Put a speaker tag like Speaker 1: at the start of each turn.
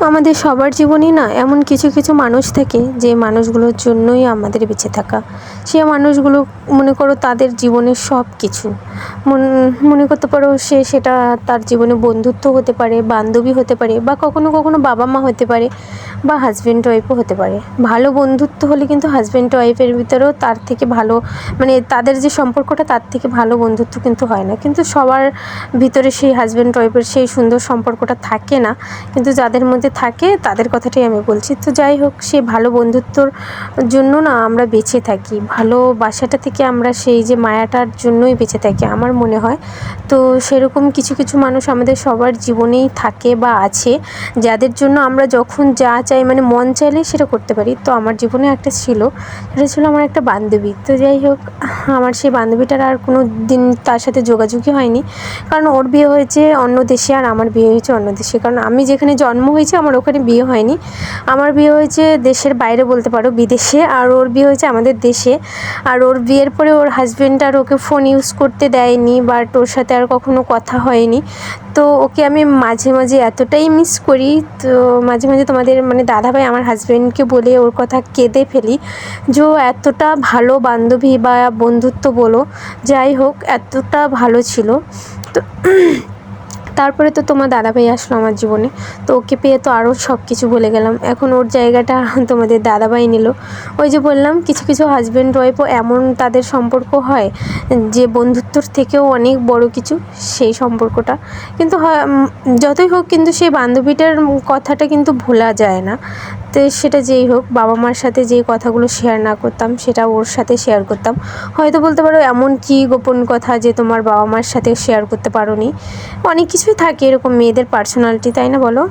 Speaker 1: আমাদের সবার জীবনেই না এমন কিছু কিছু মানুষ থাকে যে মানুষগুলোর জন্যই আমাদের বেঁচে থাকা। সে মানুষগুলো মনে করো তাদের জীবনের সব কিছু মনে করতে পারো সেটা তার জীবনে বন্ধুত্ব হতে পারে, বান্ধবী হতে পারে, বা কখনো কখনো বাবা মা হতে পারে, বা হাজব্যান্ড ওয়াইফও হতে পারে। ভালো বন্ধুত্ব হলে কিন্তু হাজব্যান্ড ওয়াইফের ভিতরেও তার থেকে ভালো, মানে তাদের যে সম্পর্কটা তার থেকে ভালো বন্ধুত্ব কিন্তু হয় না। কিন্তু সবার ভিতরে সেই হাজব্যান্ড ওয়াইফের সেই সুন্দর সম্পর্কটা থাকে না, কিন্তু যাদের মধ্যে থাকে তাদের কথাটাই আমি বলছি। তো যাই হোক, সেই ভালো বন্ধুত্বর জন্য না আমরা বেঁচে থাকি, ভালোবাসাটা থেকে আমরা সেই যে মায়াটার জন্যই বেঁচে থাকি আমার মনে হয়। তো সেরকম কিছু কিছু মানুষ আমাদের সবার জীবনেই থাকে বা আছে, যাদের জন্য আমরা যখন যা চাই, মানে মন চাইলে সেটা করতে পারি। তো আমার জীবনে একটা ছিল, সেটা ছিল আমার একটা বান্ধবী। তো যাই হোক, আমার সেই বান্ধবীটার আর কোনো দিন তার সাথে যোগাযোগই হয়নি, কারণ ওর বিয়ে হয়েছে অন্য দেশে আর আমার বিয়ে হয়েছে অন্য দেশে। কারণ আমি যেখানে জন্ম হয়েছে আমার ওখানে বিয়ে হয়নি, আমার বিয়ে হয়েছে দেশের বাইরে বলতে পারো, বিদেশে। আর ওর বিয়ে হয়েছে আমাদের দেশে। আর ওর বিয়ের পরে ওর হাজব্যান্ড আর ওকে ফোন ইউজ করতে দেয়নি, বাট ওর সাথে আর কখনো কথা হয়নি। তো ওকে আমি মাঝে মাঝে এতটাই মিস করি, তো মাঝে মাঝে তোমাদের মানে দাদাভাই আমার হাজব্যান্ডকে বলে ওর কথা কেঁদে ফেলি, যে ও এতটা ভালো বান্ধবী বা বন্ধুত্ব বলো, যাই হোক এতটা ভালো ছিল। তো তারপরে তো তোমার দাদাভাই আসলো আমার জীবনে, তো ওকে পেয়ে তো আরও সব কিছু ভুলে গেলাম। এখন ওর জায়গাটা তোমাদের দাদাভাই নিল। ওই যে বললাম, কিছু কিছু হাজব্যান্ড ওয়াইফও এমন তাদের সম্পর্ক হয় যে বন্ধুত্বর থেকেও অনেক বড় কিছু সেই সম্পর্কটা। কিন্তু যতই হোক, কিন্তু সেই বান্ধবীটার কথাটা কিন্তু ভোলা যায় না। তো সেটা যেই হোক, বাবা মার সাথে যেই কথাগুলো শেয়ার না করতাম সেটা ওর সাথে শেয়ার করতাম। হয়তো বলতে পারো এমন কি গোপন কথা যে তোমার বাবা মার সাথে শেয়ার করতে পারোনি। অনেক কিছুই থাকে এরকম মেয়েদের পার্সোনালিটি, তাই না বলো?